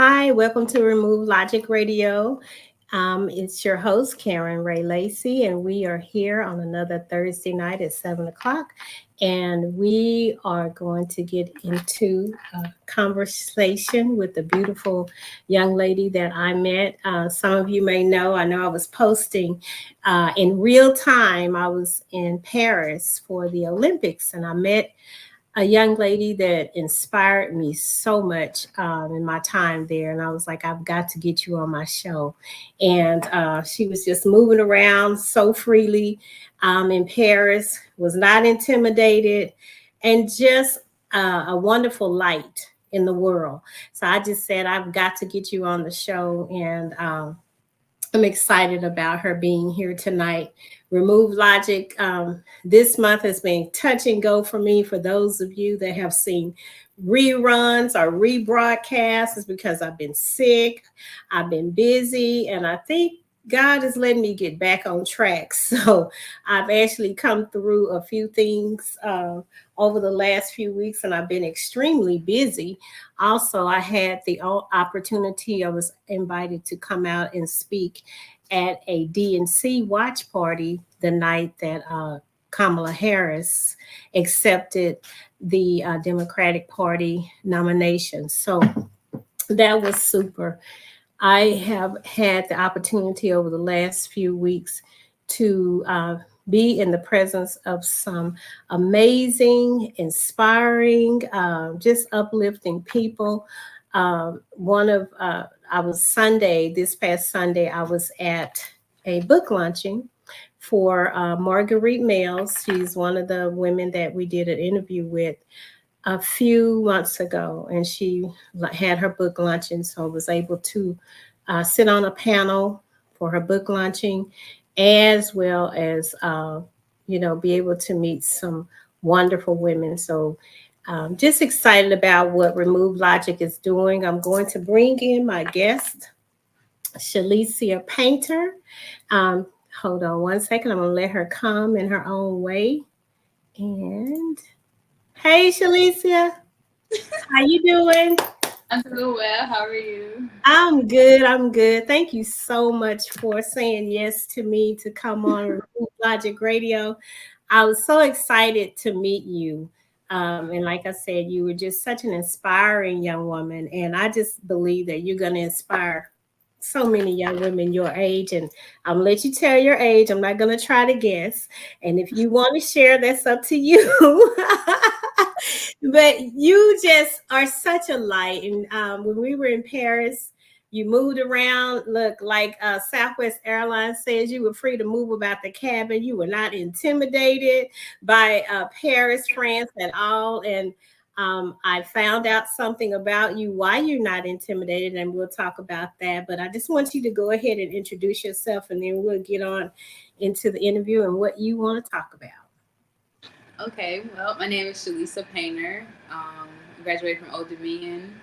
Hi, welcome to Remove Logic Radio. It's your host, Karen Ray Lacey, and we are here on another Thursday night at 7 o'clock. And we are going to get into a conversation with the beautiful young lady that I met. Some of you may know, I know I was posting in real time. I was in Paris for the Olympics, and I met a young lady that inspired me so much in my time there. And I was like, I've got to get you on my show. And she was just moving around so freely in Paris, was not intimidated, and just a wonderful light in the world. So I just said, I've got to get you on the show. And I'm excited about her being here tonight. Remove Logic this month has been touch and go for me. For those of you that have seen reruns or rebroadcasts, it's because I've been sick, I've been busy, and I think God is letting me get back on track. So I've actually come through a few things over the last few weeks, and I've been extremely busy. Also, I had the opportunity, I was invited to come out and speak at a DNC watch party the night that Kamala Harris accepted the Democratic Party nomination. So that was super. I have had the opportunity over the last few weeks to be in the presence of some amazing, inspiring, just uplifting people. I was this past Sunday, I was at a book launching for Marguerite Mills. She's one of the women that we did an interview with a few months ago, and she had her book launching, so I was able to sit on a panel for her book launching, as well as be able to meet some wonderful women. So just excited about what Remove Logic is doing. I'm going to bring in my guest, Chelisa Painter. Um, Hold on one second. I'm going to let her come in her own way. And hey, Chelisa, how you doing? I'm doing well. How are you? I'm good. I'm good. Thank you so much for saying yes to me to come on Logic Radio. I was so excited to meet you. And like I said, you were just such an inspiring young woman. And I just believe that you're going to inspire so many young women your age. And I'm going to let you tell your age. I'm not going to try to guess. And if you want to share, that's up to you. But you just are such a light. And when we were in Paris, you moved around. Look, like Southwest Airlines says, you were free to move about the cabin. You were not intimidated by Paris, France at all. And I found out something about you, why you're not intimidated, and we'll talk about that. But I just want you to go ahead and introduce yourself, and then we'll get on into the interview and what you want to talk about. Okay, well, my name is Chelisa Painter. I graduated from Old Dominion.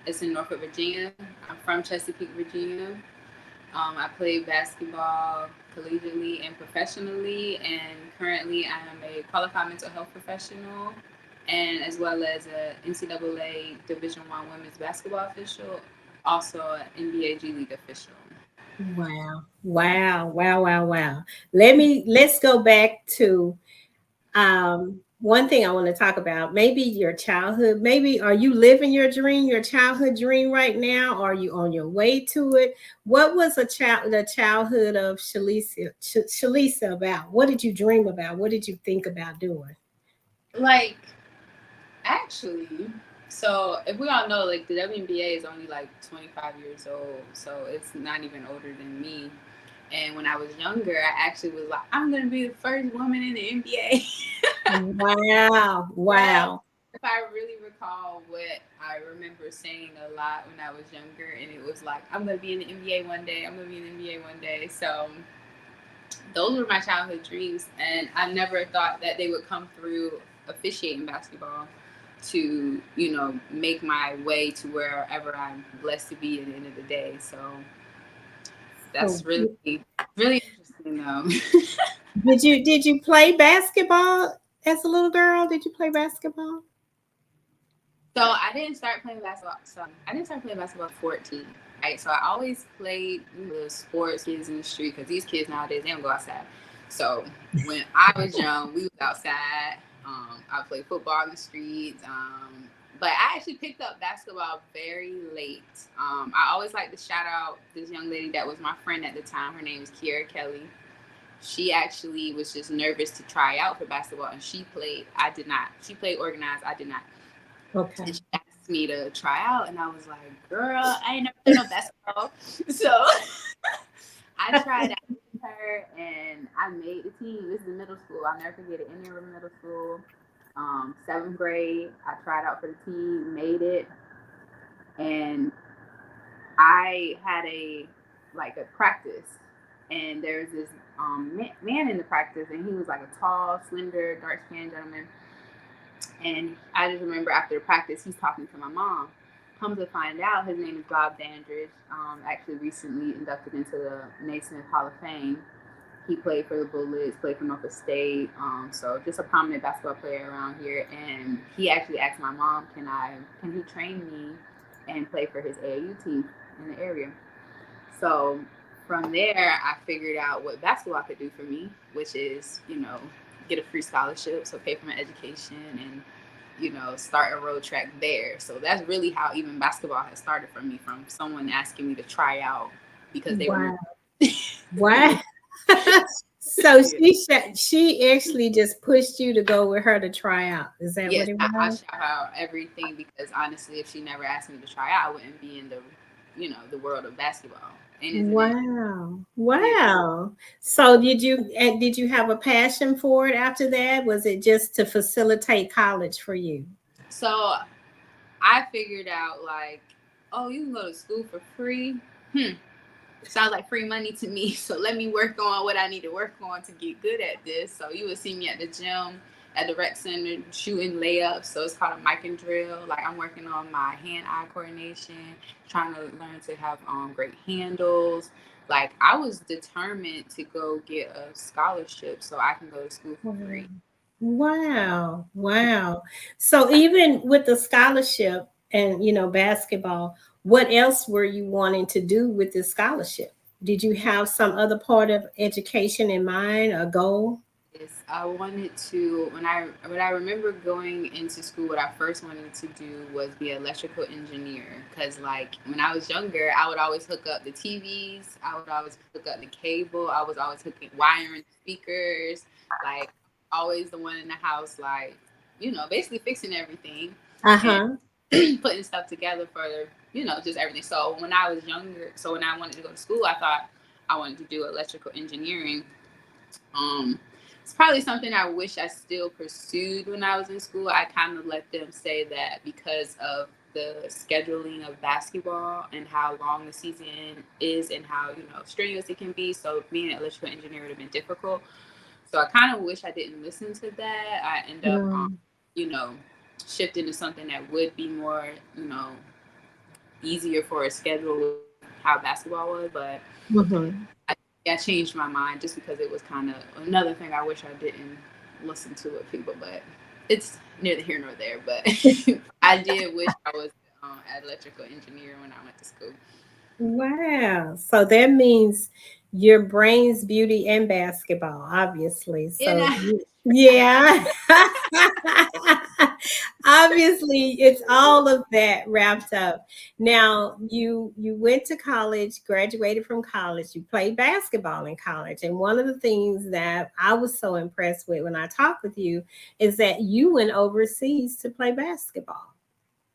It's in Norfolk, Virginia. I'm from Chesapeake, Virginia. I play basketball collegiately and professionally, and currently I am a qualified mental health professional, and as well as a NCAA Division I women's basketball official, also an NBA G League official. Wow. Wow. Wow. Wow. Wow. Let's go back to one thing I want to talk about. Maybe your childhood. Maybe are you living your dream, your childhood dream right now? Are you on your way to it? What was the childhood of Chelisa about? What did you dream about? What did you think about doing? Like, actually, so if we all know, like, the WNBA is only like 25 years old, so it's not even older than me. And when I was younger, I actually was like, I'm gonna be the first woman in the NBA. Wow. Well, Wow. if I really recall what I remember saying a lot when I was younger, and it was like, I'm gonna be in the NBA one day. I'm gonna be in the NBA one day. So those were my childhood dreams, and I never thought that they would come through officiating basketball to make my way to wherever I'm blessed to be at the end of the day. So So that's really really interesting though. did you play basketball as a little girl? Did you play basketball? So I didn't start playing basketball. I didn't start playing basketball at 14. Right. So I always played the sports kids in the street because these kids nowadays they don't go outside. So when I was young, we was outside. I played football in the streets. But I actually picked up basketball very late. I always like to shout out this young lady that was my friend at the time. Her name was Kiera Kelly. She actually was just nervous to try out for basketball, and she played. I did not. She played organized. I did not. Okay. And she asked me to try out, and I was like, "Girl, I ain't never played no basketball." So I tried out with her, and I made the team. This is middle school. I'll never forget it. In middle school, 7th grade. I tried out for the team, made it, and I had a practice, and there's this man in the practice, and he was like a tall, slender, dark skinned gentleman. And I just remember after the practice, he's talking to my mom. Come to find out, his name is Bob Dandridge. Actually, recently inducted into the Naismith Hall of Fame. He played for the Bullets, played for Norfolk State. So just a prominent basketball player around here. And he actually asked my mom, can he train me and play for his AAU team in the area? So from there, I figured out what basketball could do for me, which is, get a free scholarship, so pay for my education and, start a road track there. So that's really how even basketball has started for me, from someone asking me to try out because they were Wow. moving. Wow. So she actually just pushed you to go with her to try out. Is that what Yes, it I was? shout out everything because honestly, if she never asked me to try out, I wouldn't be in the world of basketball. And isn't it? Wow. Yeah. Wow. So did you have a passion for it after that? Was it just to facilitate college for you? So I figured out like, oh, you can go to school for free. Sounds like free money to me. So let me work on what I need to work on to get good at this. So you would see me at the gym, at the rec center, shooting layups. So it's called a mic and drill. Like I'm working on my hand-eye coordination, trying to learn to have great handles. Like I was determined to go get a scholarship so I can go to school for Wow. free. Wow. Wow. So even with the scholarship and basketball, what else were you wanting to do with this scholarship? Did you have some other part of education in mind, a goal? Yes, I wanted to when I remember going into school, what I first wanted to do was be an electrical engineer. Cause like when I was younger, I would always hook up the TVs, I would always hook up the cable, I was always hooking wiring speakers, like always the one in the house, like basically fixing everything and Uh-huh. putting stuff together for just everything. So when I was younger, so when I wanted to go to school, I thought I wanted to do electrical engineering. um, it's probably something I wish I still pursued when I was in school. I kind of let them say that because of the scheduling of basketball and how long the season is and how strenuous it can be. So being an electrical engineer would have been difficult. So I kind of wish I didn't listen to that. I end up, Mm, you know, shifting to something that would be more, easier for a schedule with how basketball was. But mhm. I changed my mind just because it was kind of another thing I wish I didn't listen to with people, but it's neither here nor there. But I did wish I was an electrical engineer when I went to school. Wow. So that means your brains, beauty, and basketball, obviously. And So yeah. Obviously, it's all of that wrapped up. Now, you went to college, graduated from college, you played basketball in college. And one of the things that I was so impressed with when I talked with you is that you went overseas to play basketball.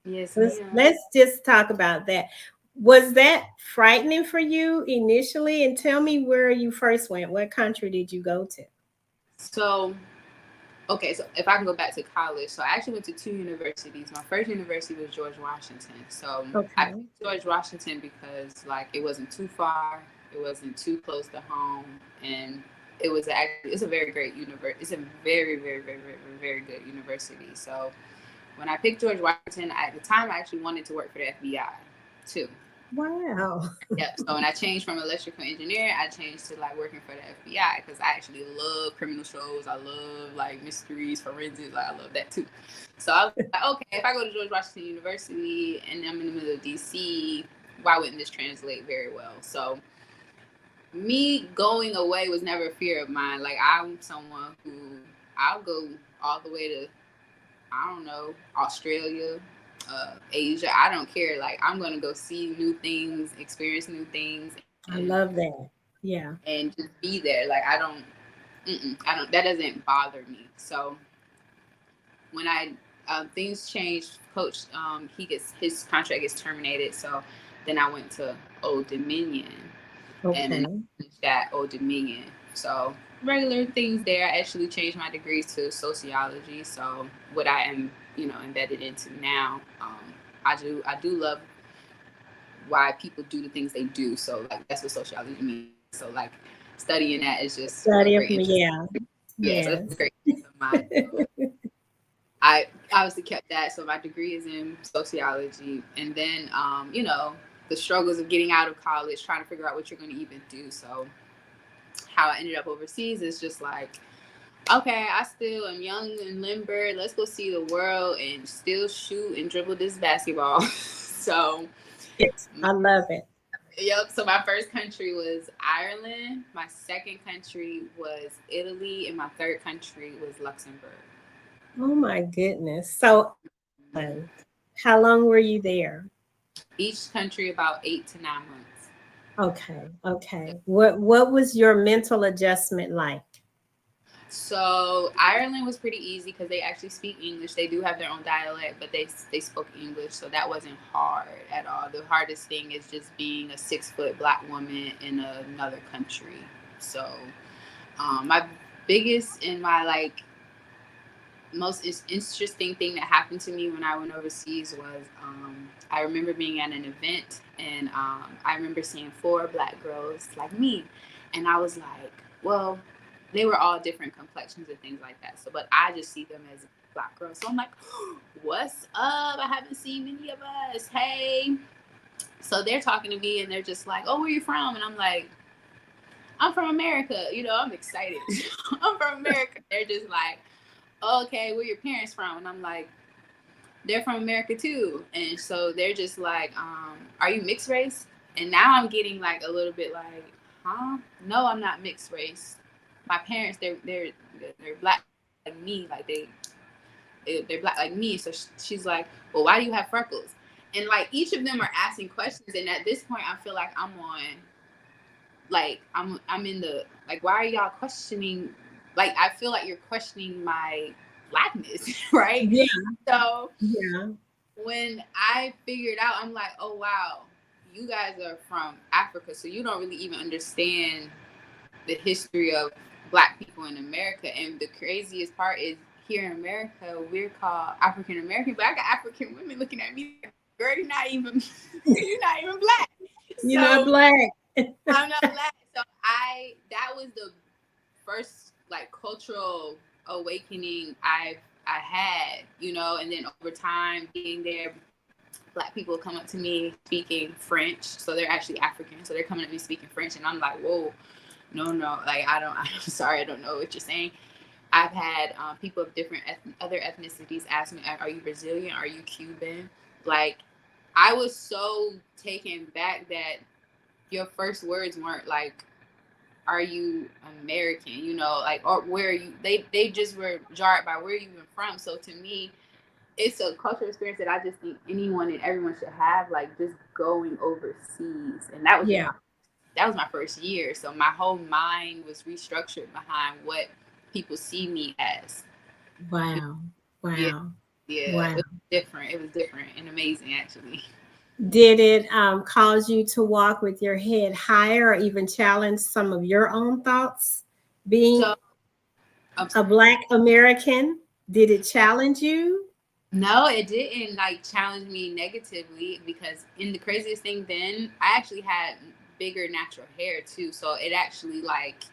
yes, Let's ma'am. let's just talk about that. Was that frightening for you initially? And tell me where you first went. What country did you go to? So, okay, so if I can go back to college, so I actually went to two universities. My first university was George Washington. So I Okay. picked George Washington because like it wasn't too far, it wasn't too close to home, and it's a very great university. It's a very very very very very good university. So when I picked George Washington, at the time I actually wanted to work for the FBI too. Wow. Yep. So when I changed from electrical engineering, I changed to like working for the FBI because I actually love criminal shows. I love like mysteries, forensics. Like I love that too. So I was like, okay, if I go to George Washington University and I'm in the middle of DC, why wouldn't this translate very well? So me going away was never a fear of mine. Like I'm someone who I'll go all the way to, I don't know, Australia, Asia. I don't care. Like I'm gonna go see new things, experience new things, I love that. Yeah. and just be there. Like I don't. That doesn't bother me. So when I things changed, Coach, he gets his contract gets terminated. So then I went to Old Dominion, and then Okay. I finished at Old Dominion. So regular things there. I actually changed my degrees to sociology. So what I am, embedded into now, I do love why people do the things they do. So like that's what sociology means. So like studying that is just a Study of great me. interest. Yeah. Yeah, so that's a Yes. great interest of mine. So I obviously kept that. So my degree is in sociology, and then the struggles of getting out of college, trying to figure out what you're going to even do. So how I ended up overseas is just like, okay, I still am young and limber. Let's go see the world and still shoot and dribble this basketball. So, I love it. yep. So my first country was Ireland. My second country was Italy, and my third country was Luxembourg. Oh my goodness. So, how long were you there? Each country about 8 to 9 months. Okay. Okay. What was your mental adjustment like? So Ireland was pretty easy because they actually speak English. They do have their own dialect, but they spoke English, so that wasn't hard at all. The hardest thing is just being a 6 foot Black woman in another country. So my biggest and my like most interesting thing that happened to me when I went overseas was I remember being at an event, and I remember seeing 4 Black girls like me, and I was like, well, they were all different complexions and things like that. So, but I just see them as Black girls. So I'm like, what's up? I haven't seen many of us. Hey. So they're talking to me and they're just like, oh, where you from? And I'm like, I'm from America. I'm excited. I'm from America. They're just like, okay, where your parents from? And I'm like, they're from America too. And so they're just like, are you mixed race? And now I'm getting like a little bit like, huh? No, I'm not mixed race. My parents, they're Black like me, like they're Black like me. So she's like, well, why do you have freckles? And like each of them are asking questions, and at this point, I feel like I'm on, like I'm in the, like, why are y'all questioning? Like I feel like you're questioning my Blackness, right? Yeah. So Yeah. when I figured out, I'm like, oh wow, you guys are from Africa, so you don't really even understand the history of Black people in America. And the craziest part is here in America, we're called African American, but I got African women looking at me like, girl, you're not even you're not even Black. You're not So Black. I'm not Black. So that was the first like cultural awakening I had, and then over time being there, Black people come up to me speaking French. So they're actually African. So they're coming at me speaking French, and I'm like, whoa, no, like I'm sorry, I don't know what you're saying. I've had people of different other ethnicities ask me, are you Brazilian? Are you Cuban? Like, I was so taken back that your first words weren't like, are you American? Like, or where are you? They just were jarred by where you even from. So to me, it's a cultural experience that I just think anyone and everyone should have. Like just going overseas, and Yeah. that was my first year. So my whole mind was restructured behind what people see me as. Wow. Yeah, Wow. yeah, it Wow. was different. It was different and amazing, actually. Did it cause you to walk with your head higher or even challenge some of your own thoughts? Being So I'm a sorry. Black American, did it challenge you? No, it didn't like challenge me negatively because in the craziest thing then I actually had bigger natural hair too. So it actually like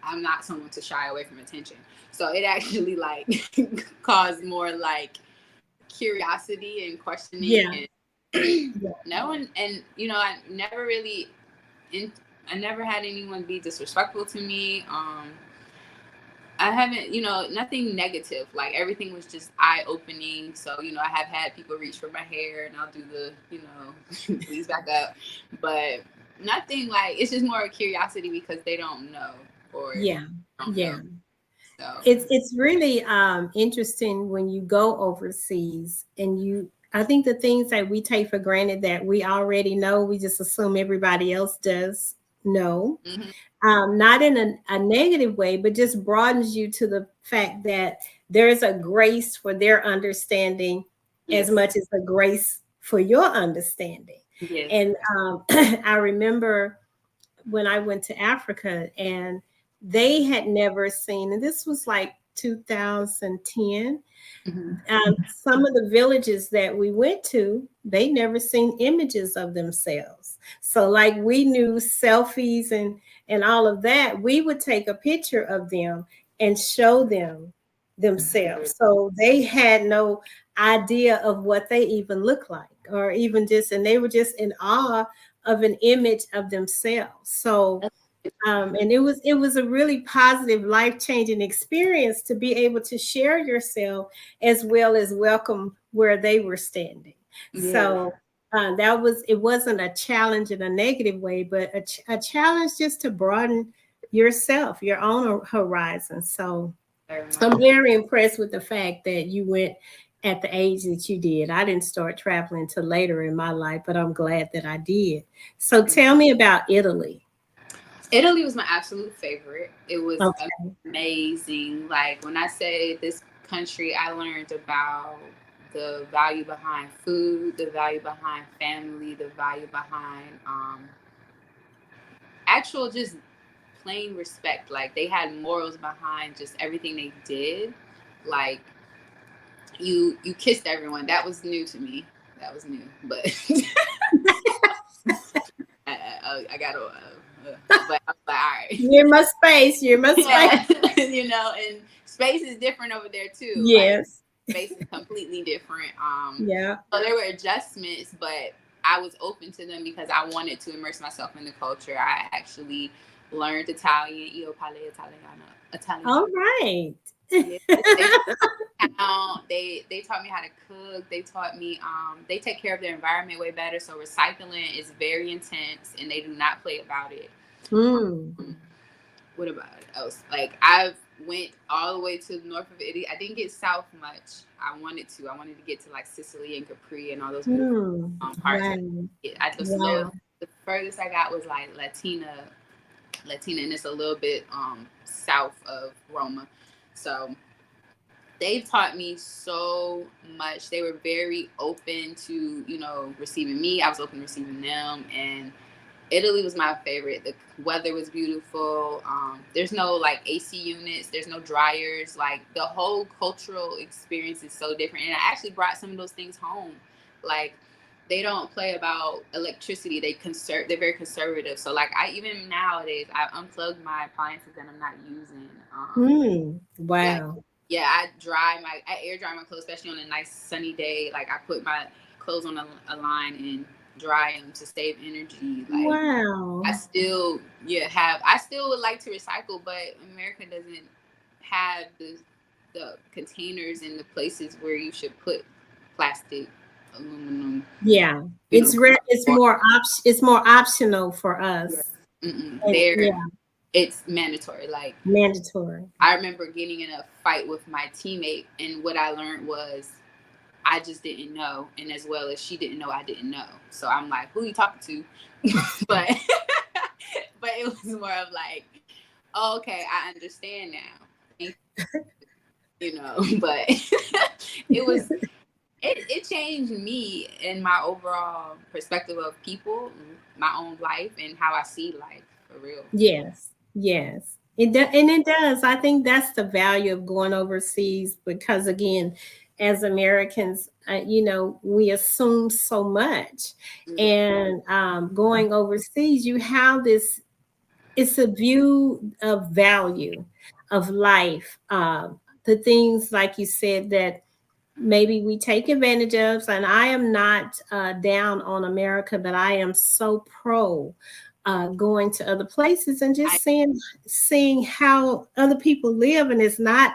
I'm not someone to shy away from attention. So it actually like caused more like curiosity and questioning Yeah. Yeah. No one, and I never really, in, I never had anyone be disrespectful to me. I haven't, nothing negative. Like everything was just eye opening. So, I have had people reach for my hair and I'll do the, please back up. But nothing like, it's just more curiosity because they don't know or Yeah. don't know. Yeah. So, It's really interesting when you go overseas and I think the things that we take for granted that we already know, we just assume everybody else does know. hmm Not in a negative way, but just broadens you to the fact that there's a grace for their understanding as yes, much as a grace for your understanding. yes. And I remember when I went to Africa and they had never seen, and this was like 2010. hmm Some of the villages that we went to, they never seen images of themselves. So, like we knew selfies and all of that, we would take a picture of them and show them themselves. So they had no idea of what they even look like, or even just, and they were just in awe of an image of themselves. So and it was a really positive, life-changing experience to be able to share yourself as well as welcome where they were standing. Yes, So it wasn't a challenge in a negative way, but a challenge just to broaden yourself, your own horizon. So very much. I'm very impressed with the fact that you went at the age that you did. I didn't start traveling until later in my life, but I'm glad that I did. So tell me about Italy. Italy was my absolute favorite. It was Okay. amazing. Like when I say this country, I learned about the value behind food, the value behind family, the value behind actual just plain respect. Like they had morals behind just everything they did. Like you kissed everyone. That was new to me. That was new, but I got to. But I was like, all right. You're my space. You're my space. Yeah, and space is different over there too. Like Yes. space is completely different. Yeah. So there were adjustments, but I was open to them because I wanted to immerse myself in the culture. I actually learned Italian. Io parlo italiano. All Italiano. right. Yes, they they taught me how to cook. They taught me they take care of their environment way better. So recycling is very intense, and they do not play about it. Hmm. Um, what about else? Like I've went all the way to the north of Italy. I didn't get south much. I wanted to. I wanted to get to like Sicily and Capri and all those beautiful Hmm. parts. Wow. I just Wow. the furthest I got was like Latina, and it's a little bit south of Roma. So they've taught me so much. They were very open to receiving me. I was open to receiving them, and Italy was my favorite. The weather was beautiful. There's no like AC units. There's no dryers. Like the whole cultural experience is so different. And I actually brought some of those things home. Like they don't play about electricity. They're very conservative. So like I even nowadays I unplug my appliances that I'm not using. Hmm. Like Wow. yeah, I air dry my clothes, especially on a nice sunny day. Like I put my clothes on a line and dry them to save energy. Like I Wow. still I still would like to recycle, but America doesn't have the containers and the places where you should put plastic, aluminum, Yeah. It's more optional for yeah. us. And There, yeah, it's mandatory. Like mandatory. I remember getting in a fight with my teammate, and what I learned was I just didn't know, and as well as she didn't know, I didn't know. So I'm like, who are you talking to? but but it was more of like, oh, okay, I understand now. Thank but it was it changed me and my overall perspective of people, my own life, and how I see life for real. Yes, yes. And it does. I think that's the value of going overseas because, again, as Americans, we assume so much. Yeah. And going overseas, you have this, it's a view of value of life. The things, like you said, that maybe we take advantage of. And I am not down on America, but I am so pro going to other places and I just seeing how other people live. And it's not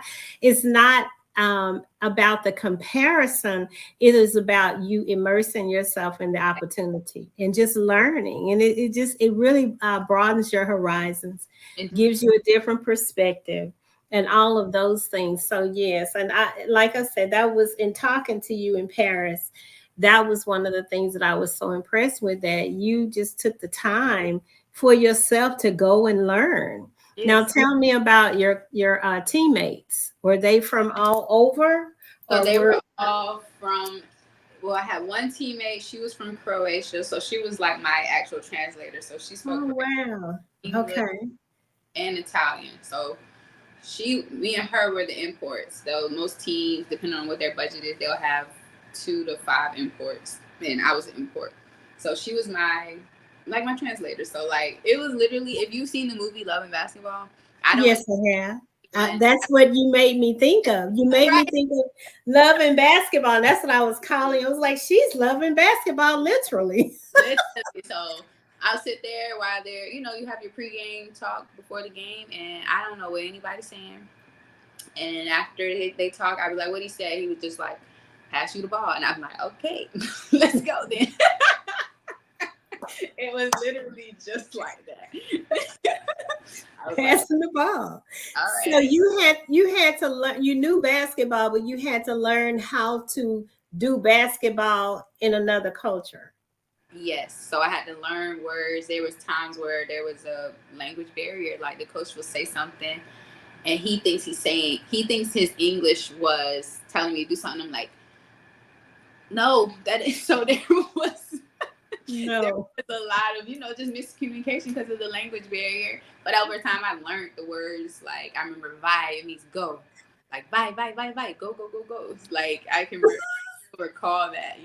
about the comparison. It is about you immersing yourself in the opportunity and just learning. And it really broadens your horizons, and gives you a different perspective and all of those things. So yes, and I, like I said, that was in talking to you in Paris. That was one of the things that I was so impressed with, that you just took the time for yourself to go and learn. Now yes. tell me about your teammates. Were they from all over, So or they were? were all from. Well, I had one teammate. She was from Croatia, so she was like my actual translator. So she spoke Oh Croatian, wow. English, Okay. and Italian. So me and her were the imports. Though most teams, depending on what their budget is, they'll have 2 to 5 imports, and I was an import. So she was my translator. So like it was literally, if you've seen the movie Love and Basketball, I don't Yes, understand I have. when That's what you made me think of. You made right. me think of love and basketball. And that's what I was calling. I was like, she's loving basketball, literally. Literally. So I'll sit there while they're, you have your pregame talk before the game, and I don't know what anybody's saying. And after they talk, I'd be like, what he said? He was just like, pass you the ball. And I'm like, okay, let's go then. It was literally just like that. I was like, Passing the ball. all So right. you had to learn. You knew basketball, but you had to learn how to do basketball in another culture. Yes. So I had to learn words. There was times where there was a language barrier. Like the coach will say something, and he thinks his English was telling me to do something. I'm like, no, that is. So there No. was a lot of just miscommunication because of the language barrier. But over time, I learned the words. Like I remember "vai" it means go, like "vai vai vai vai" go go go go. Like I can recall that.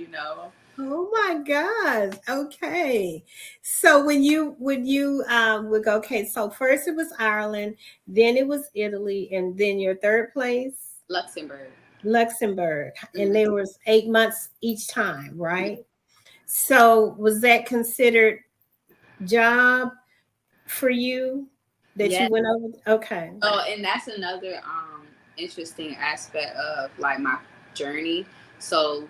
Oh my gosh. Okay. So when you would go, okay, so first it was Ireland, then it was Italy, and then your third place, Luxembourg. Luxembourg. And Mm-hmm. there was 8 months each time, right? So was that considered job for you that Yeah. you went over? Okay. Oh, and that's another interesting aspect of like my journey. So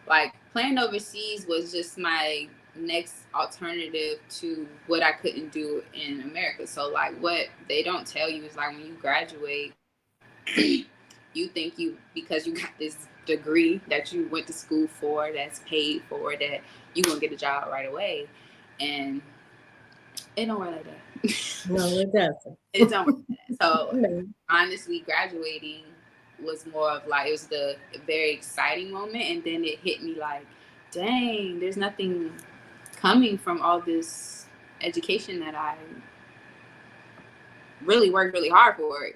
like playing overseas was just my next alternative to what I couldn't do in America. So like what they don't tell you is like when you graduate, you think because you got this degree that you went to school for, that's paid for, that you gonna get a job right away, and it don't work like that. No, it It don't doesn't. work like that. So No. honestly, graduating was more of like, it was the very exciting moment, and then it hit me like, dang, there's nothing coming from all this education that I really worked really hard for.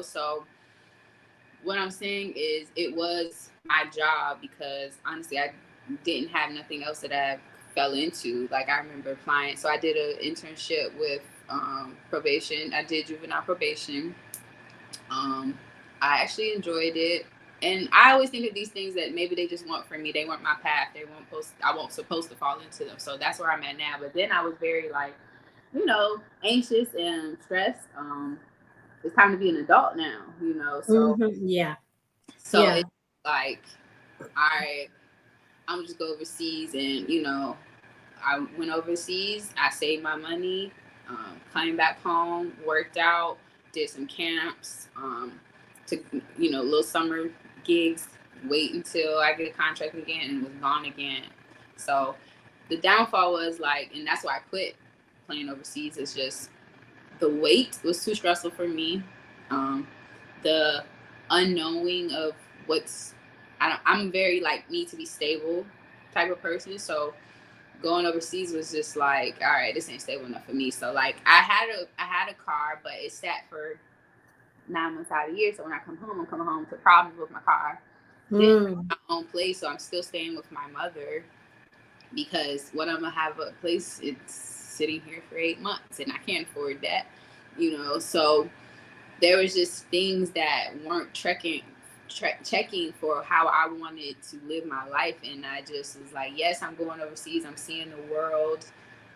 So what I'm saying is it was my job because honestly I didn't have nothing else that I fell into. Like I remember applying, so I did an internship with probation. I did juvenile probation. um, I actually enjoyed it, and I always think of these things that maybe they just weren't for me. They weren't my path. I won't supposed to fall into them. So that's where I'm at now. But then I was very like, anxious and stressed. It's time to be an adult now. So Yeah. so Yeah. it's like, all right, I'm just go overseas, and I went overseas. I saved my money, came back home, worked out, did some camps, took little summer gigs. Wait until I get a contract again, and was gone again. So the downfall was like, and that's why I quit playing overseas. It's just the wait was too stressful for me. Um, the unknowing of what's I'm very like need to be stable type of person. So going overseas was just like, all right, this ain't stable enough for me. So like I had a car, but it sat for 9 months out of the year. So when I come home, I'm coming home to problems with my car. Didn't have Mm. my own place, so I'm still staying with my mother because what I'm gonna have a place, it's sitting here for 8 months, and I can't afford that. So there was just things that weren't trekking checking for how I wanted to live my life, and I just was like, yes, I'm going overseas. I'm seeing the world.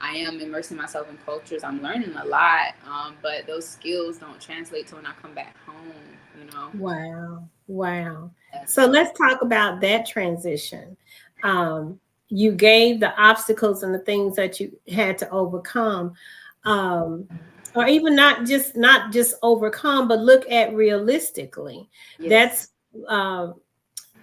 I am immersing myself in cultures. I'm learning a lot, but those skills don't translate to when I come back home. You know. Wow. Wow. Yeah, So so let's talk about that transition. You gave the obstacles and the things that you had to overcome. Um, or even not just overcome, but look at realistically. yes, That's uh,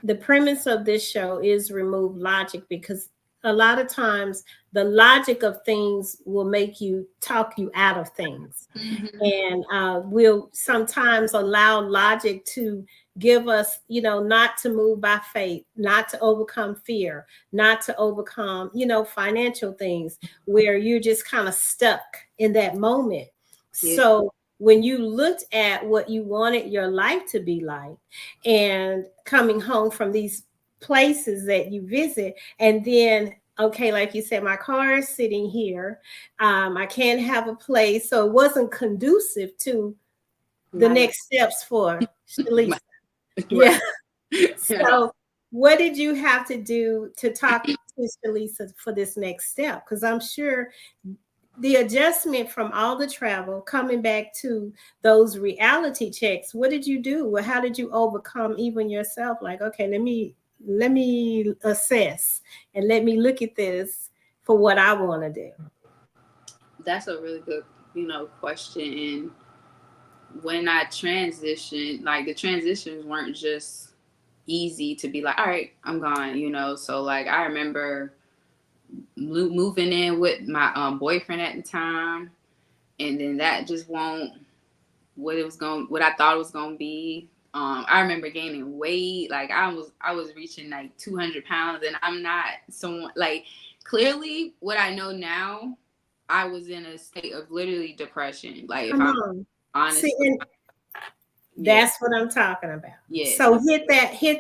the premise of this show is remove logic, because a lot of times the logic of things will make you talk you out of things, mm-hmm. and we'll sometimes allow logic to give us, not to move by faith, not to overcome fear, not to overcome, financial things, where you're just kind of stuck in that moment. Yeah, So when you looked at what you wanted your life to be like, and coming home from these places that you visit, and then, okay, like you said, my car is sitting here, I can't have a place. So it wasn't conducive to the my life, next steps for my, Shalisa. right. Yeah. Right. So what did you have to do to talk to Shalisa for this next step? Because I'm sure the adjustment from all the travel, coming back to those reality checks, what did you do? Well, how did you overcome even yourself? Like, okay, let me assess and let me look at this for what I want to do. That's a really good, question. And when I transitioned, like the transitions weren't just easy to be like, all right, I'm gone, So like I remember moving in with my boyfriend at the time, and then that just won't what I thought it was gonna be. I remember gaining weight, like I was reaching like 200 pounds, and I'm not someone like clearly what I know now. I was in a state of literally depression. Like if Come I'm on. See, honest, and yeah, that's what I'm talking about. yes, So hit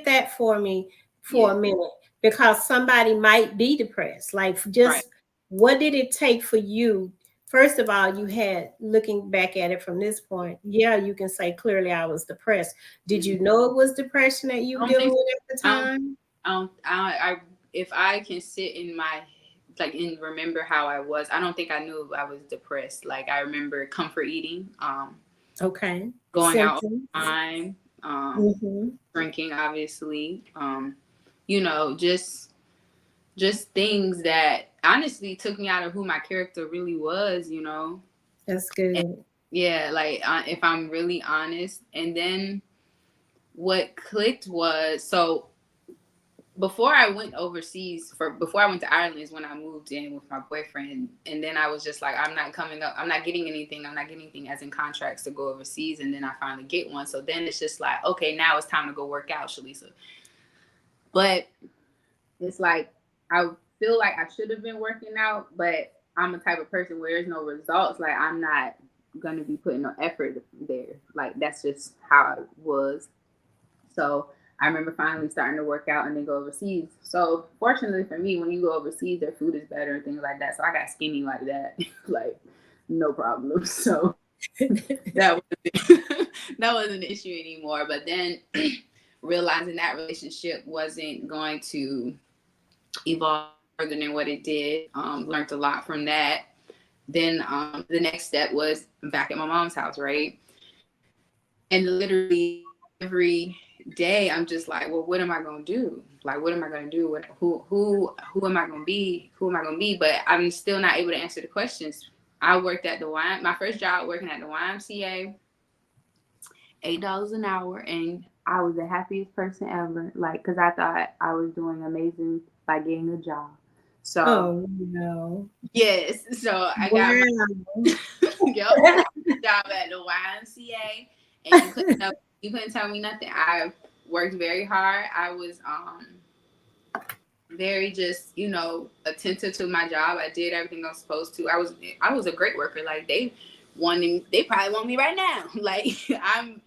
that for me for yeah, a minute, because somebody might be depressed. Like, right. just what did it take for you? First of all, you had, looking back at it from this point, yeah, you can say clearly I was depressed. Did Mhm. you know it was depression that you I were don't dealing think so. with at the I don't. time? I if I can sit in my like and remember how I was, I don't think I knew I was depressed. Like I remember comfort eating, Okay. going out all the Symptoms. time, Mm-hmm. drinking, obviously, you know, just things that honestly took me out of who my character really was, That's And good. yeah, like if I'm really honest, and then what clicked was so before I went to Ireland is when I moved in with my boyfriend, and then I was just like, I'm not coming up, I'm not getting anything, as in contracts to go overseas, and then I finally get one. So then it's just like, okay, now it's time to go work out, Chelisa. But it's like I feel like I should have been working out, but I'm the type of person where there's no results. Like I'm not gonna be putting no effort there. Like that's just how I was. So I remember finally starting to work out and then go overseas. So fortunately for me, when you go overseas, their food is better and things like that. So I got skinny like that, like no problem. So that was that wasn't an issue anymore. But then realizing that relationship wasn't going to evolve further than what it did, learned a lot from that. Then the next step was back at my mom's house, right? And literally every day I'm just like, well, what am I gonna do? Like what am I gonna do? Who am I gonna be? Who am I gonna be? But I'm still not able to answer the questions. I worked at my first job working at the YMCA, $8 an hour, and I was the happiest person ever. Like, cause I thought I was doing amazing by getting a job. So Oh no. yes, so I got my Wow. yep, I got my job at the YMCA, and you couldn't tell me nothing. I worked very hard. I was very just attentive to my job. I did everything I was supposed to. I was a great worker. Like they probably want me right now. Like I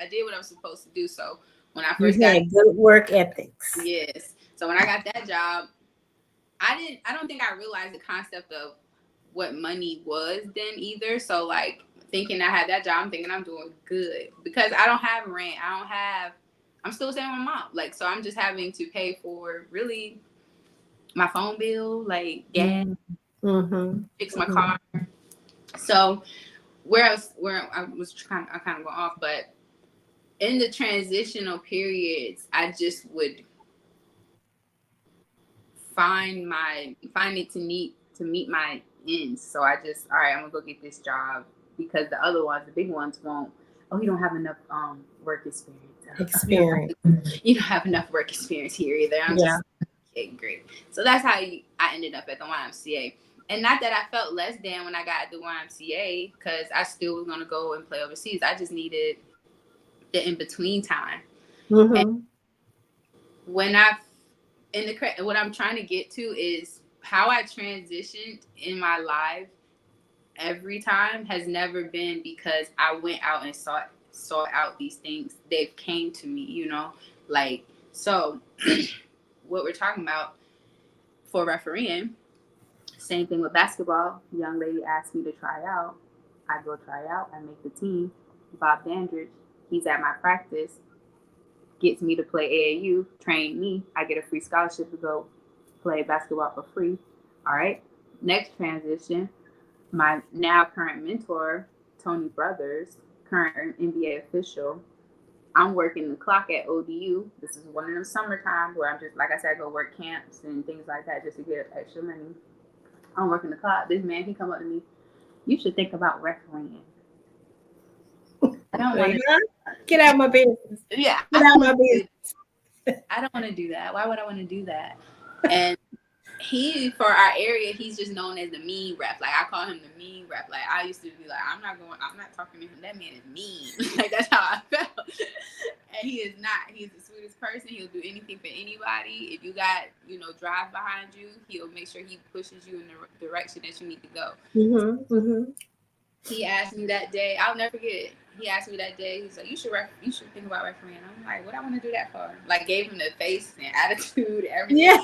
did what I was supposed to do. So when I You first got had good work ethics. yes, so when I got that job, I don't think I realized the concept of what money was then either. So like thinking I had that job, I'm thinking I'm doing good because I don't have rent. I don't have I'm still staying with my mom. Like, so I'm just having to pay for really my phone bill, like gas, Mm-hmm. fix my car. So where I kind of go off, but in the transitional periods, I just would find it to meet my ends. So I just, all right, I'm gonna go get this job because the other ones, the big ones, won't. Oh, you don't have enough work experience. Experience. You don't have enough work experience here either. I'm Yeah. just okay, great. So that's how I ended up at the YMCA. And not that I felt less than when I got at the YMCA, because I still was gonna go and play overseas. I just needed the in between time. And Mm-hmm. when I in the what I'm trying to get to is how I transitioned in my life every time has never been because I went out and sought out these things. They came to me, you know, like so. What we're talking about for refereeing, same thing with basketball. Young lady asked me to try out. I go try out. I make the team. Bob Dandridge, he's at my practice, gets me to play AAU, train me. I get a free scholarship to go play basketball for free. All right. Next transition, my now current mentor, Tony Brothers, current NBA official. I'm working the clock at ODU. This is one of them summertime where I'm just, like I said, I go work camps and things like that just to get extra money. I'm working the clock. This man, he come up to me, you should think about refereeing. I don't want to. Get out my business. Yeah, Get out my business. I don't want to do that. Why would I want to do that? And he, for our area, he's just known as the mean rep. Like I call him the mean rep. Like I used to be like, I'm not talking to him. That man is mean. Like that's how I felt. And he is not. He's the sweetest person. He'll do anything for anybody. If you got, drive behind you, he'll make sure he pushes you in the direction that you need to go. Mm-hmm. Mm-hmm. He asked me that day. I'll never forget it. He asked me that day. He's like, you should think about refereeing. I'm like, what I want to do that for? Like gave him the face and attitude, everything. Yeah.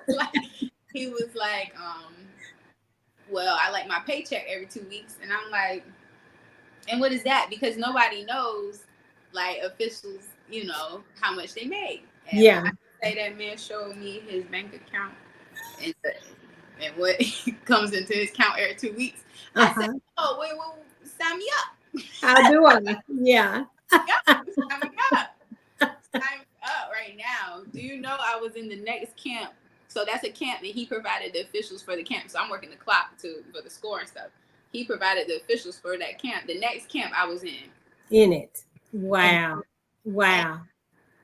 Like, he was like, well, I like my paycheck every 2 weeks. And I'm like, and what is that? Because nobody knows, like, officials, how much they make. And Yeah. when I say that man showed me his bank account and what comes into his account every 2 weeks, I said, oh, wait, well, sign me up. How do I? Yeah. Sign me up. Sign me up right now. Do you know I was in the next camp? So that's a camp that he provided the officials for the camp. So I'm working the clock for the score and stuff. He provided the officials for that camp. The next camp I was in. In it. Wow. Wow.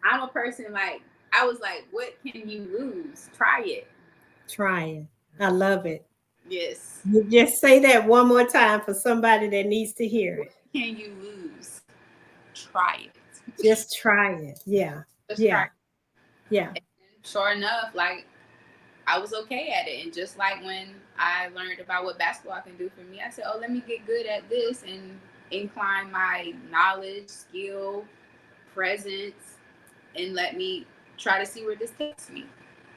I'm a person like, I was like, what can you lose? Try it. Try it. I love it. Yes. You just say that one more time for somebody that needs to hear it. What can you lose? Try it. Just try it. Yeah. Just Yeah. try it. Yeah. And sure enough, like, I was okay at it. And just like when I learned about what basketball can do for me, I said, oh, let me get good at this and incline my knowledge, skill, presence, and let me try to see where this takes me.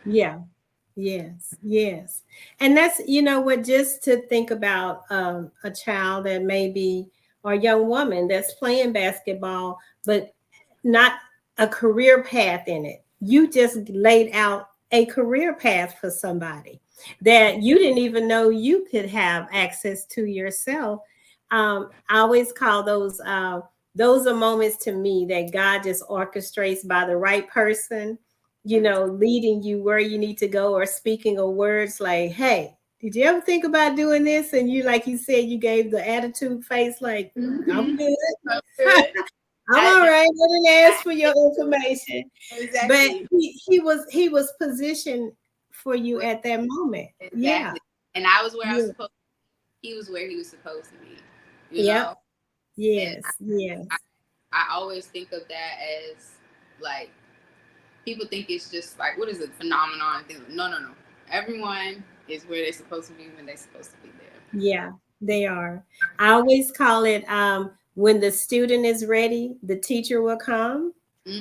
Yeah. Yes. Yes. And that's, what, just to think about a child that maybe, or a young woman that's playing basketball, but not a career path in it. You just laid out a career path for somebody that you didn't even know you could have access to yourself. I always call those are moments to me that God just orchestrates by the right person, leading you where you need to go, or speaking of words like, hey, did you ever think about doing this? And you, like you said, you gave the attitude face like, I'm good. I'm good. I'm all right. I didn't ask for your information. Exactly. But he was positioned for you at that moment. Exactly. Yeah. And I was where I was Yeah. supposed he was where he was supposed to be. Yep. And Yes. Yes. I always think of that as like people think it's just like what is a phenomenon? No. Everyone is where they're supposed to be when they're supposed to be there. Yeah, they are. I always call it when the student is ready, the teacher will come.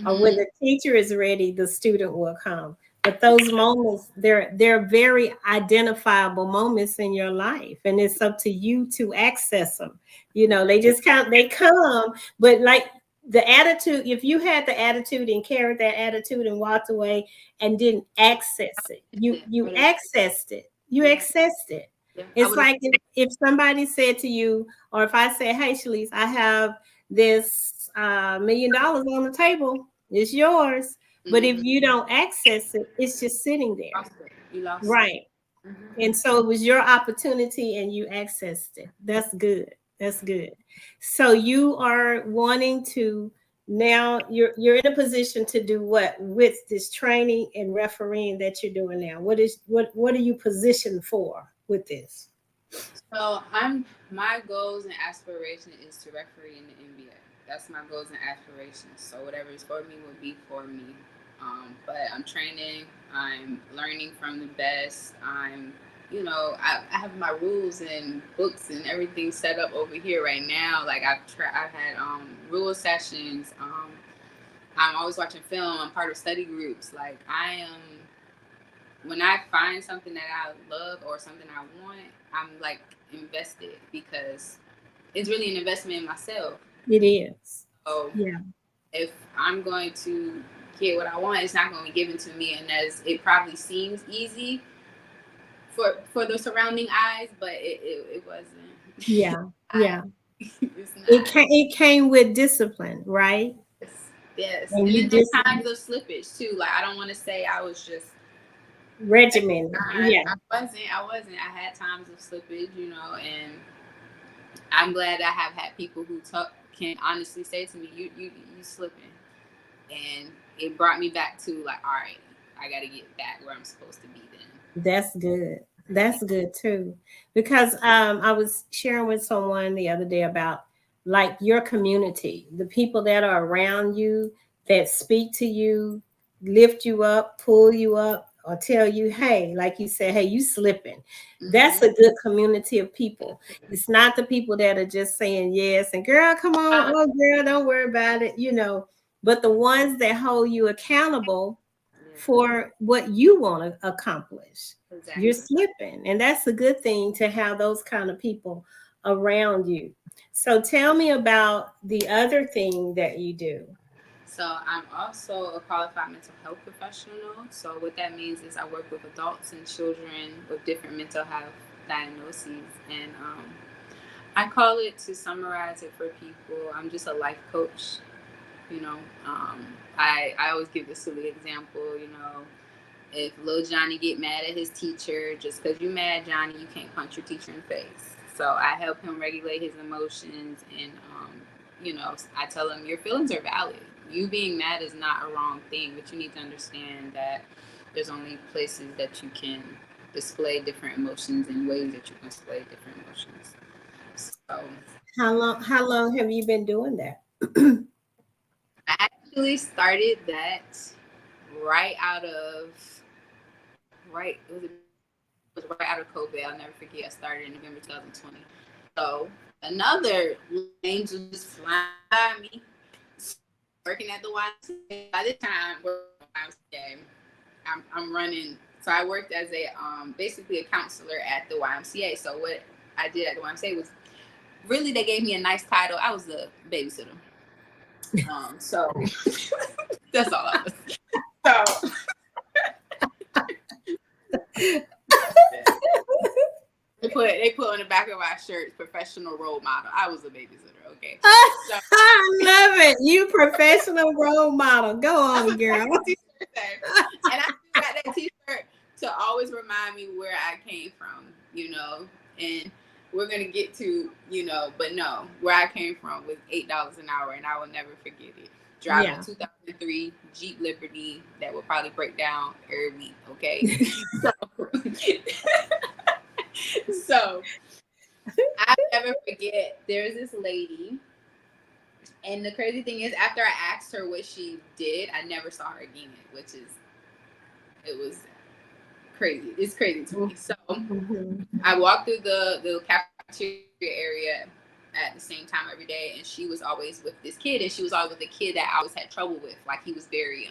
Or when the teacher is ready, the student will come. But those moments, they're very identifiable moments in your life, and it's up to you to access them. They just they come, but like the attitude, if you had the attitude and carried that attitude and walked away and didn't access it, you accessed it. You Yeah, accessed it. yeah. I It's would have. like if somebody said to you, or if I said, "Hey, Shalise, I have this $1 million on the table. It's yours." But if Mm-hmm. you don't access it, it's just sitting there. Lost it. You lost it. Right. Mm-hmm. And so it was your opportunity and you accessed it. That's good. That's good. So you are wanting to, now you're in a position to do what with this training and refereeing that you're doing now? What are you positioned for with this? So my goals and aspiration is to referee in the NBA. That's my goals and aspirations. So whatever is for me will be for me. But I'm training. I'm learning from the best. I have my rules and books and everything set up over here right now. Like I've had rule sessions. I'm always watching film. I'm part of study groups. Like I am when I find something that I love or something I want, I'm like invested because it's really an investment in myself. It is. So Yeah. if I'm going to get what I want, it's not going to be given to me, and as it probably seems easy for the surrounding eyes, but it wasn't. Yeah. I, Yeah. it's not. It came with discipline, right? Yes, yes, And and then you there's just times of slippage too. Like I don't want to say I was just regimented. I, Yeah. I wasn't. I wasn't. I had times of slippage, and I'm glad I have had people who can honestly say to me, "You slipping," and it brought me back to like, all right, I got to get back where I'm supposed to be. That's good. That's good too. Because I was sharing with someone the other day about like your community, the people that are around you that speak to you, lift you up, pull you up, or tell you, hey, like you said, hey, you slipping. That's Mm-hmm. a good community of people. It's not the people that are just saying yes and girl, come on, oh girl, don't worry about it, but the ones that hold you accountable Yeah, for what you want to accomplish. You're exactly. slipping. And that's a good thing to have those kind of people around you. So tell me about the other thing that you do. So I'm also a qualified mental health professional. So what that means is I work with adults and children with different mental health diagnoses, and I call it, to summarize it for people, I'm just a life coach. You know, um, I always give this silly example. If little Johnny get mad at his teacher, just because you mad, Johnny, you can't punch your teacher in the face. So I help him regulate his emotions, and I tell him your feelings are valid. You being mad is not a wrong thing, but you need to understand that there's only places that you can display different emotions and ways that you can display different emotions. So How long have you been doing that? I actually started that right out of it was right out of COVID. I'll never forget. I started in November 2020. So another angel just flying by me, working at the YMCA. By this time, working at the YMCA, I'm running. So I worked as a basically a counselor at the YMCA. So what I did at the YMCA was really, they gave me a nice title. I was a babysitter. So that's all I was. So they put on the back of our shirts professional role model. I was a babysitter, okay. So I love it. You professional role model. Go on, girl. and I still got that t-shirt to always remind me where I came from, and we're gonna get to, but no, where I came from was $8 an hour, and I will never forget it. Driving a Yeah. 2003 Jeep Liberty that will probably break down every week, okay. so, so I never forget. There's this lady, and the crazy thing is, after I asked her what she did, I never saw her again, which is it was crazy. It's crazy to me. So Mhm. I walked through the cafeteria area at the same time every day, and she was always with this kid, and she was always with a kid that I always had trouble with. Like he was very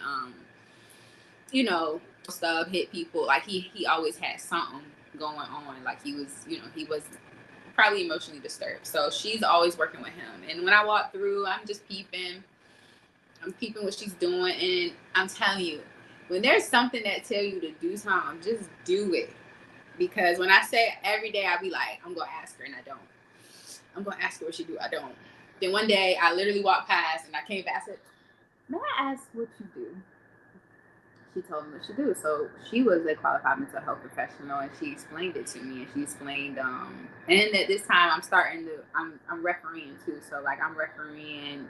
stuff, hit people. Like he always had something going on. Like he was probably emotionally disturbed. So she's always working with him. And when I walk through, I'm just peeping. I'm keeping what she's doing, and I'm telling you, when there's something that tell you to do something, just do it. Because when I say every day, I'll be like, I'm gonna ask her, and I don't. I'm gonna ask her what she do. I don't. Then one day, I literally walked past, and I came back. I said, "May I ask what you do?" She told me what she do. So she was a qualified mental health professional, and she explained it to me. And she explained, and at this time, I'm refereeing too. So like I'm refereeing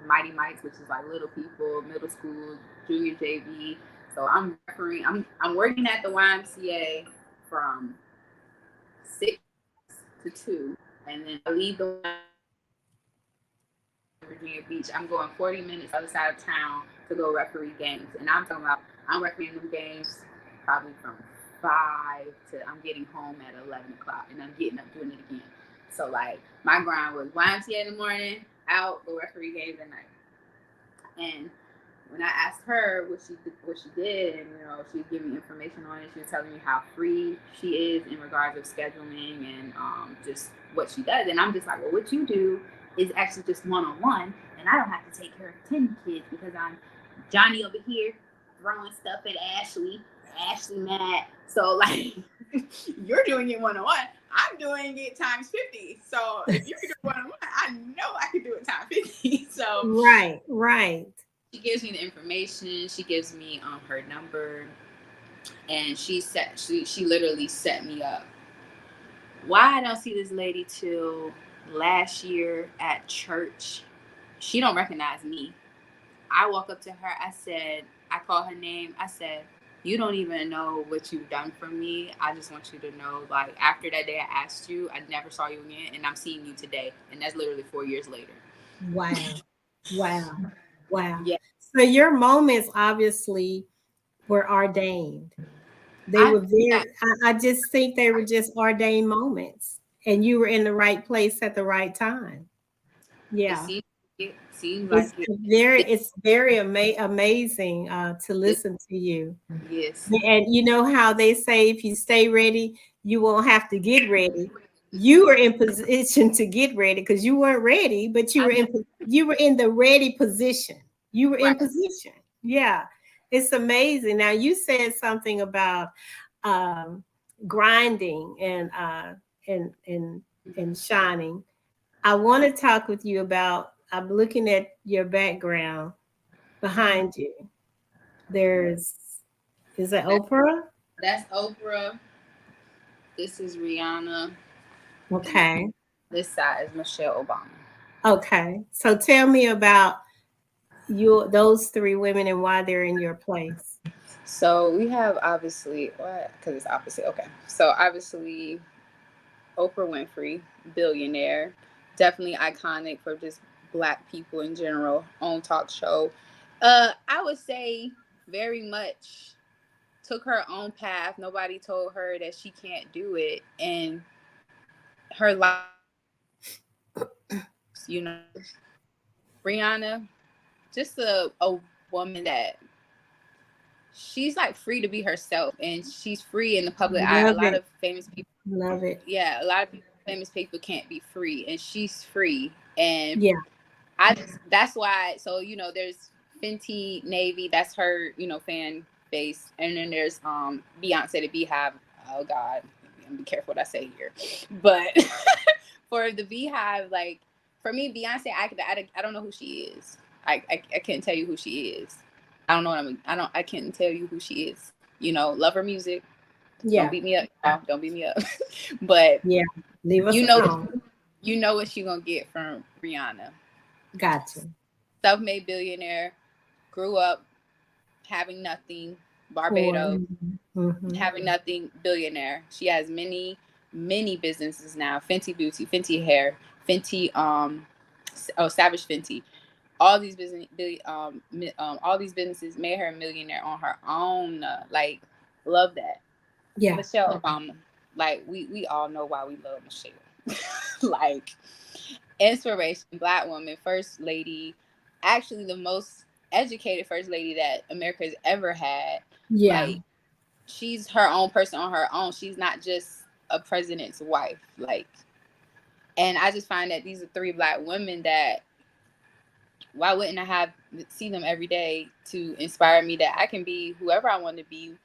Mighty Mites, which is like little people, middle school, junior JV. So I'm refereeing. I'm working at the YMCA from 6 to 2, and then I leave the Virginia Beach. I'm going 40 minutes other side of town to go referee games. And I'm talking about I'm refereeing them games probably from 5 to I'm getting home at 11 o'clock and I'm getting up doing it again. So like my grind was YMCA in the morning, out, go referee games at night. And when I asked her what she did, and she was giving me information on it, she was telling me how free she is in regards of scheduling and just what she does. And I'm just like, well, what you do is actually just one-on-one, and I don't have to take care of 10 kids because I'm Johnny over here throwing stuff at Ashley mad. So like you're doing it one-on-one, I'm doing it times 50. So if you can do it one-on-one, I know I can do it times 50. So Right, right. she gives me the information. She gives me her number, and she literally set me up. Why I don't see this lady till last year at church? She don't recognize me. I walk up to her. I call her name. I said, "You don't even know what you've done for me. I just want you to know, like after that day I asked you, I never saw you again, and I'm seeing you today, and that's literally 4 years later." Wow. Wow. Wow. Yeah, So your moments obviously were ordained. They I were think that I just think they were just ordained moments. And you were in the right place at the right time. it Yeah. seems like it. It's very amazing to It listen to you. yes. And you know how they say if you stay ready, you won't have to get ready. You were in position to get ready because you weren't ready, but I know, you were in the ready position. You were in right. position. Yeah. It's amazing. Now you said something about um, grinding and and and shining. I want to talk with you about. I'm looking at your background behind you. There's is it That, Oprah? that's Oprah. This is Rihanna, and then Okay. this side is Michelle Obama. Okay. So tell me about those three women and why they're in your place. So we have obviously what? Because it's opposite. Okay. So obviously Oprah Winfrey, billionaire, definitely iconic for just Black people in general. Own talk show. I would say very much took her own path. Nobody told her that she can't do it, and her life, you know. Rihanna, just a woman that she's like free to be herself, and she's free in the public eye. A Love lot it. of famous people, Love it. yeah, a lot of famous people can't be free, and she's free. And Yeah. that's why. So there's Fenty Navy, that's her, fan base, and then there's Beyonce the Beehive. Oh God, I'm gonna be careful what I say here, but for the Beehive, like for me, Beyonce, I don't know who she is. I can't tell you who she is. I don't know what I can't tell you who she is. Love her music. Don't Yeah. beat me up. Don't beat me up. But Yeah. Leave us you know alone. you know what you gonna get from Rihanna. Gotcha. Self-made billionaire, grew up having nothing, Poor. Barbados, Mm-hmm. having nothing, billionaire. She has many businesses now. Fenty Beauty, Fenty Hair, Fenty Savage Fenty. All these all these businesses made her a millionaire on her own. Like, love that. Yeah. Michelle Obama, like we all know why we love Michelle. Like, inspiration, Black woman, first lady, actually the most educated first lady that America has ever had. Yeah. Like, she's her own person on her own. She's not just a president's wife. Like, and I just find that these are three Black women that why wouldn't I have see them every day to inspire me that I can be whoever I want to be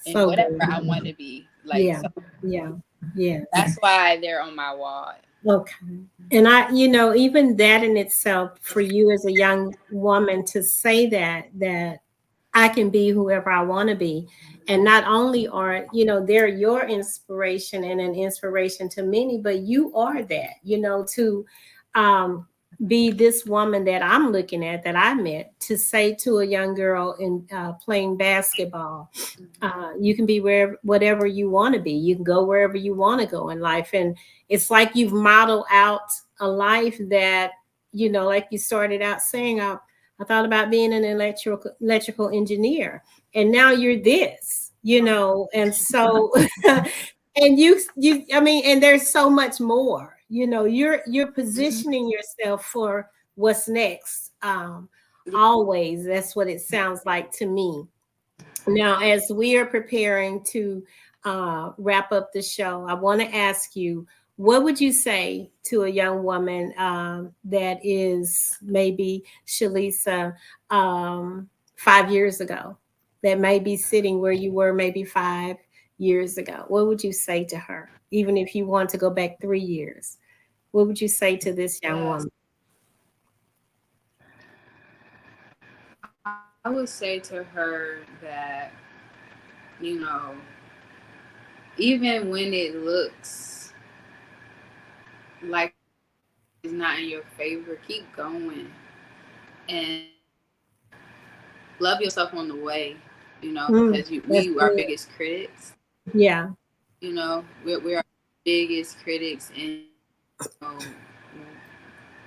and So whatever good. I want to be. Like, Yeah. so Yeah. Yes. that's why they're on my wall. Okay. And even that in itself, for you as a young woman to say that I can be whoever I want to be. And not only are, they're your inspiration and an inspiration to many, but you are that, to um, be this woman that I'm looking at, that I met, to say to a young girl in playing basketball, you can be wherever, whatever you want to be. You can go wherever you want to go in life. And it's like you've modeled out a life that, like you started out saying, I thought about being an electrical engineer, and now you're this, and so and I mean, and there's so much more, you're Mm-hmm. positioning yourself for what's next. Always, that's what it sounds like to me. Now, as we are preparing to wrap up the show, I want to ask you, what would you say to a young woman that is maybe Chelisa 5 years ago, that may be sitting where you were maybe 5 years ago? What would you say to her? Even if you want to go back 3 years, what would you say to this young Yes, woman? I would say to her that, you know, even when it looks like it's not in your favor, keep going and love yourself on the way, because we That's our good. biggest critics. Yeah. We're our biggest critics, and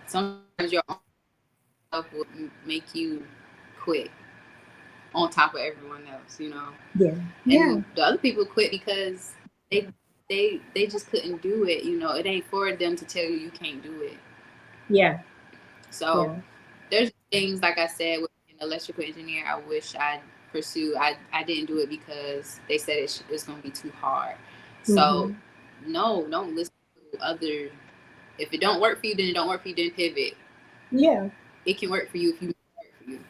sometimes your own self will make you quit on top of everyone else. Yeah. Yeah. And the other people quit because they they just couldn't do it. It ain't for them to tell you can't do it. Yeah. So Yeah. there's things, like I said, with an electrical engineer, I wish I'd pursue. I didn't do it because they said it's going to be too hard. So Hmm. no, don't listen to other. If it don't work for you, then it don't work for you. Then pivot. Yeah. It can work for you if you make it work for you.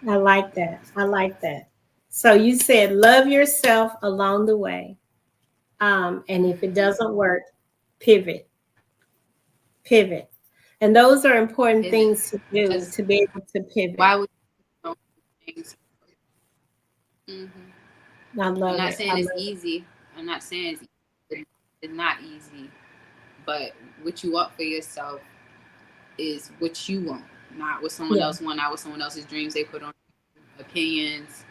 I like that. I like that. So you said love yourself along the way. And if it Mm-hmm. doesn't work, pivot, pivot. And those are important Pivot. things to do, Because to be able to pivot. why would you know things? Mm-hmm. I I'm love not it. I saying it's love easy. I'm not saying it's easy. It's not easy. But what you want for yourself is what you want, not what it. someone Yeah. else want, not what someone else's dreams they put on opinions.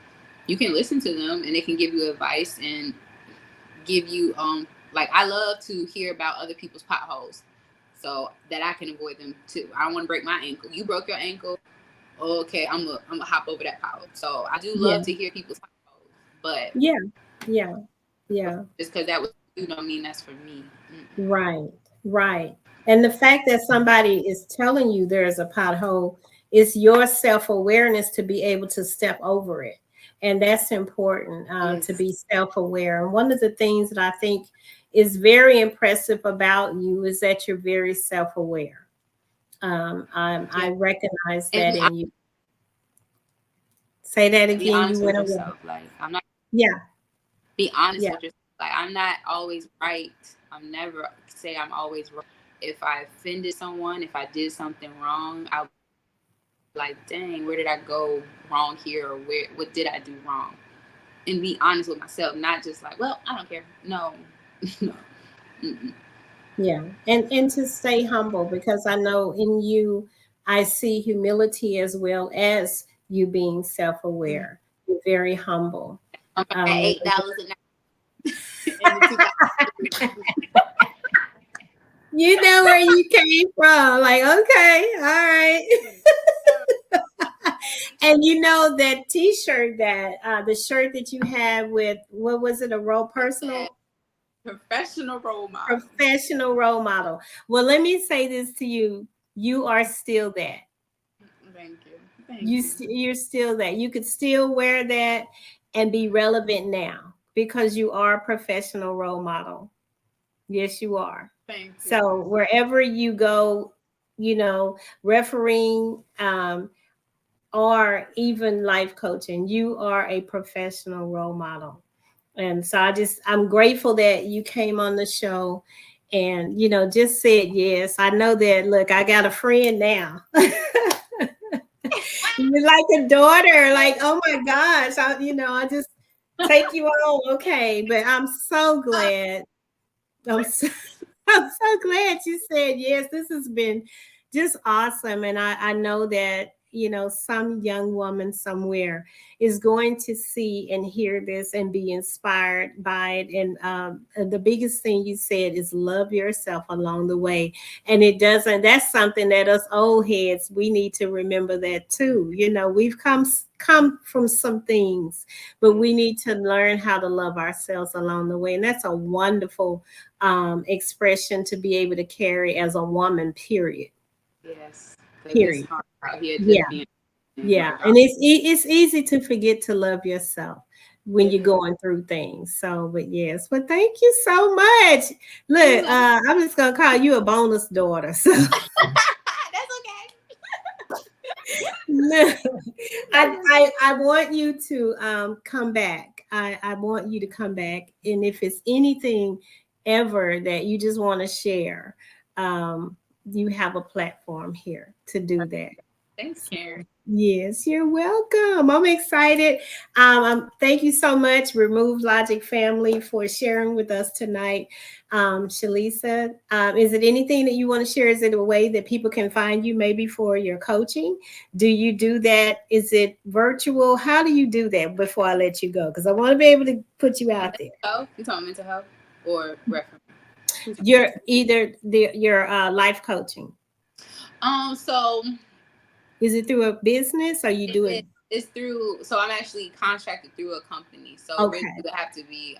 You can listen to them and they can give you advice and give you like I love to hear about other people's potholes so that I can avoid them too. I don't want to break my ankle. You broke your ankle. Okay, I'm gonna hop over that pothole. So I do Yeah. love to hear people's potholes, but Yeah. Yeah. Yeah. just because that was you don't mean that's for me. Mm-mm. Right, right. And the fact that somebody is telling you there's a pothole is your self awareness to be able to step over it. And that's important, to Yes. be self aware. And one of the things that I think is very impressive about you is that you're very self aware. I Yeah. recognize And that in you. Say that be again. You honest with went away. yourself. Like I'm not Yeah, be honest yeah, with yourself. Like I'm not always right. I'm never say I'm always right. If I offended someone, if I did something wrong, I'll be like, dang, where did I go wrong here, or what did I do wrong? And be honest with myself, not just like, well, I don't care. No, no. Mm-mm. yeah. And to stay humble, because I know in you I see humility as well as you being self-aware. You're very humble. I'm at Um, $8 an hour in the 2000. you know where you came from. Like, okay, all right. And you know that T-shirt, that the shirt that you have with, what was it, a role It said personal professional role model. professional role model. Well, let me say this to you: you are still that. Thank you. Thank you. You're still that. You could still wear that and be relevant now because you are a professional role model. Yes, you are. Thank you. So wherever you go, refereeing, or even life coaching. You are a professional role model. And so I'm grateful that you came on the show and, just said yes. I know that, look, I got a friend now. You're like a daughter, like, oh my gosh, I just take you on. Okay. But I'm so glad. I'm so, I'm so glad you said yes. This has been just awesome. And I know that, some young woman somewhere is going to see and hear this and be inspired by it. And the biggest thing you said is love yourself along the way. And that's something that us old heads, we need to remember that too. We've come from some things, but we need to learn how to love ourselves along the way. And that's a wonderful expression to be able to carry as a woman, period. Yes, because it's Period. hard out here Yeah. just being. Yeah. My God. And it's easy to forget to love yourself when It you're is. going through things. So, but yes, well, thank you so much. Look, I'm just gonna call you a bonus daughter. So That's okay. no, I, That's I I want you to come back. I want you to come back, and if it's anything ever that you just want to share, um, you have a platform here to do okay. that. Thanks, Karen. Yes, you're welcome. I'm excited. Thank you so much, Remove Logic family, for sharing with us tonight. Chelisa, is it anything that you want to share? Is it a way that people can find you maybe for your coaching? Do you do that? Is it virtual? How do you do that before I let you go? Because I want to be able to put you out Mental there. health? You talking mental health or reference? You're either your life coaching. So Is it through a business or you do it? it's through. So I'm actually contracted through a company. So really, Okay, it would have to be.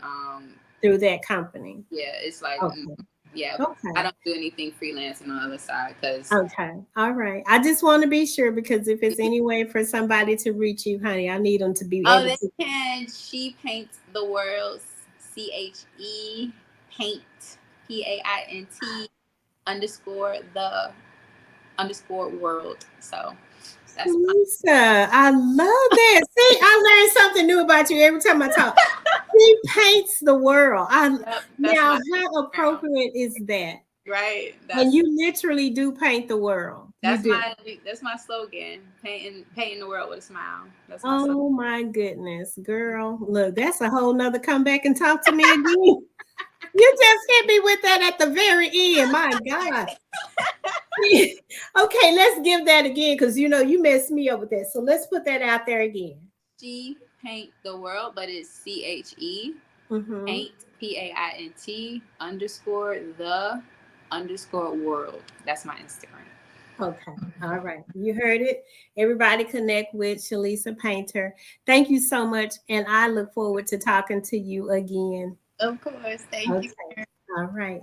through that company. Yeah, it's like, Okay. yeah. I Okay. don't do anything freelancing on the other side because. Okay. All right. I just want to be sure because if it's any way for somebody to reach you, honey, I need them to be Oh, able they to. can. She paints the world. CHE paint PAINT underscore the underscore world. So that's my. Lisa, I love that. See, I learned something new about you every time I talk. She paints the world. Yep, that's Now, my how Instagram. appropriate is that? Right. And you literally do paint the world. You That's do. my slogan. Painting the world with a smile. That's my slogan. Oh my goodness, girl. Look, that's a whole nother come back and talk to me again. You just hit me with that at the very end. My God. Okay, let's give that again because you messed me up with that. So let's put that out there again. She paint the world, but it's CHE Mm-hmm. paint PAINT underscore the underscore world. That's my Instagram. Okay. All right. You heard it. Everybody connect with Chelisa Painter. Thank you so much. And I look forward to talking to you again. Of course. Thank you. Okay. All right.